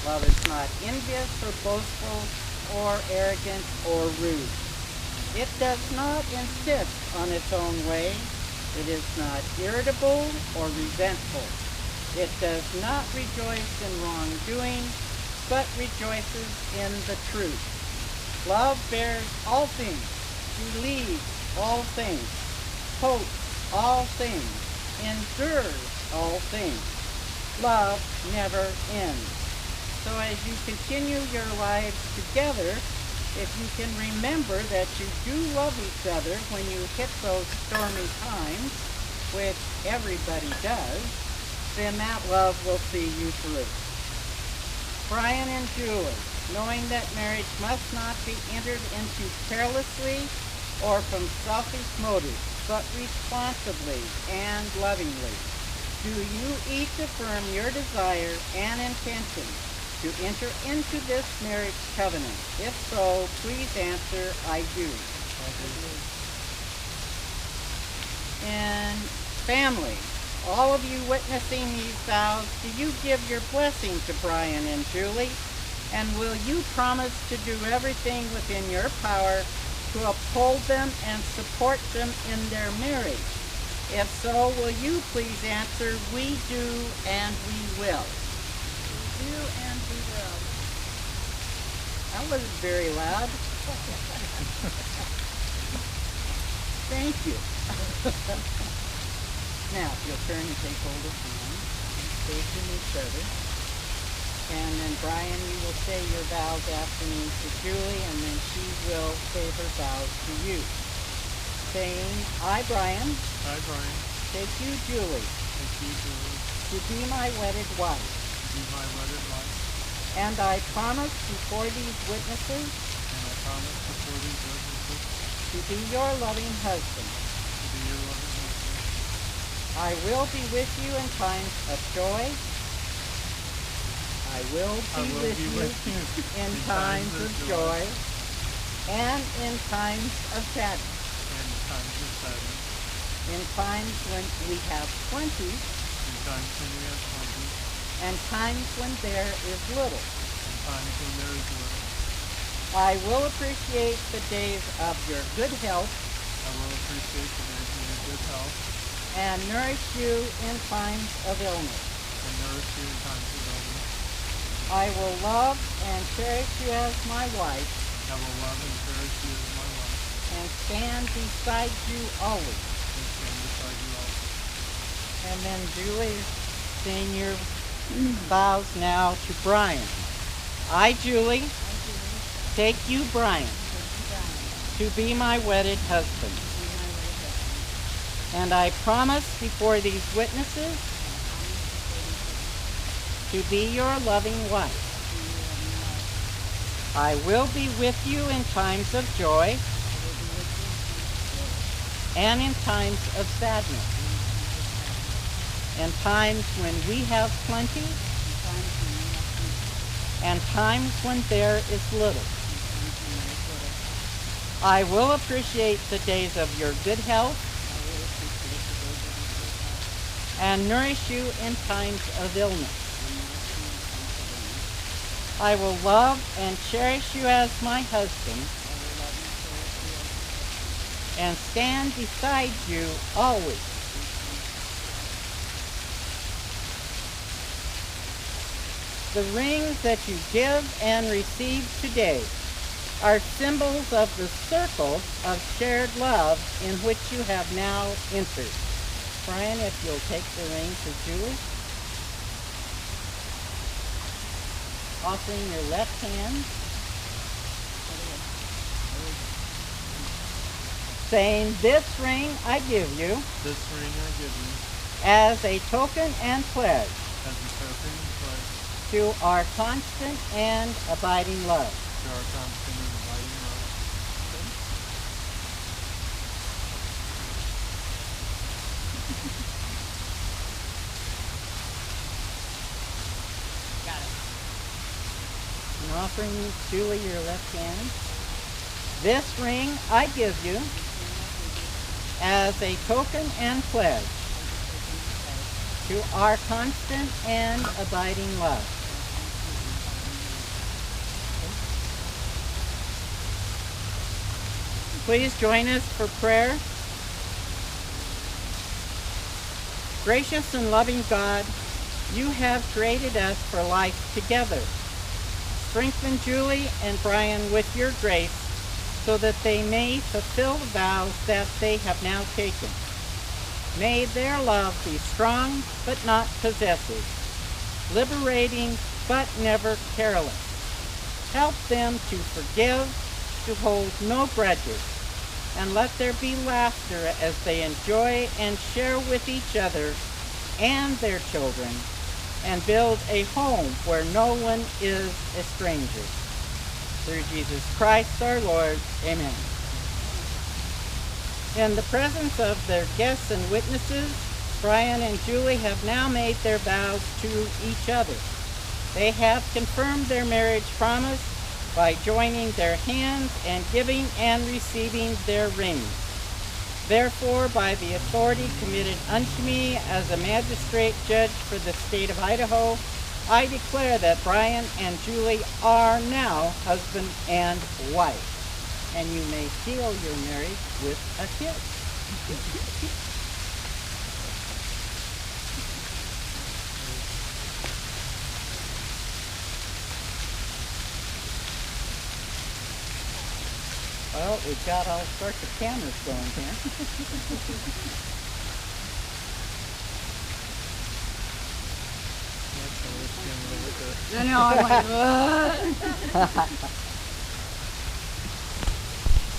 Love is not envious or boastful or arrogant or rude. It does not insist on its own way. It is not irritable or resentful. It does not rejoice in wrongdoing, but rejoices in the truth. Love bears all things, believes all things, hopes all things, endures all things. Love never ends. So as you continue your lives together, if you can remember that you do love each other when you hit those stormy times, which everybody does, then that love will see you through. Brian and Julie, knowing that marriage must not be entered into carelessly or from selfish motives, but responsibly and lovingly, do you each affirm your desire and intention to enter into this marriage covenant? If so, please answer, I do. And family, all of you witnessing these vows, do you give your blessing to Brian and Julie? And will you promise to do everything within your power to uphold them and support them in their marriage? If so, will you please answer, we do and we will. We do and we will. That wasn't very loud. Thank you. Now, if you'll turn and take hold of hands, facing each other. And then Brian, you will say your vows after me to Julie, and then she will say her vows to you. Saying, I, Brian, take you, Julie, to be my wedded wife. And I promise before these witnesses to be your loving husband. I will be with you in times of joy. I will be with you in times of joy and in times of sadness. In times when we have plenty. And times when there is little. I will appreciate the days of your good health. And nourish you in times of illness. I will love and cherish you as my wife. And stand beside you always. And then Julie, saying your vows now to Brian. I, Julie, take you, Brian, to be my wedded husband. And I promise before these witnesses to be your loving wife. I will be with you in times of joy and in times of sadness. In times when we have plenty and times when there is little. I will appreciate the days of your good health and nourish you in times of illness. I will love and cherish you as my husband and stand beside you always. The rings that you give and receive today are symbols of the circle of shared love in which you have now entered. Brian, if you'll take the ring to Julie. Offering your left hand. Saying, this ring I give you. As a token and pledge. To our constant and abiding love. And offering Julie your left hand. This ring I give you as a token and pledge to our constant and abiding love. Please join us for prayer. Gracious and loving God, you have created us for life together. Strengthen Julie and Brian with your grace so that they may fulfill the vows that they have now taken. May their love be strong but not possessive, liberating but never careless. Help them to forgive, to hold no grudges, and let there be laughter as they enjoy and share with each other and their children, and build a home where no one is a stranger. Through Jesus Christ our Lord, amen. In the presence of their guests and witnesses, Brian and Julie have now made their vows to each other. They have confirmed their marriage promise by joining their hands and giving and receiving their rings. Therefore, by the authority committed unto me as a magistrate judge for the state of Idaho, I declare that Brian and Julie are now husband and wife. And you may seal your marriage with a kiss. Well, we've got all sorts of cameras going here. I know, I'm like, what?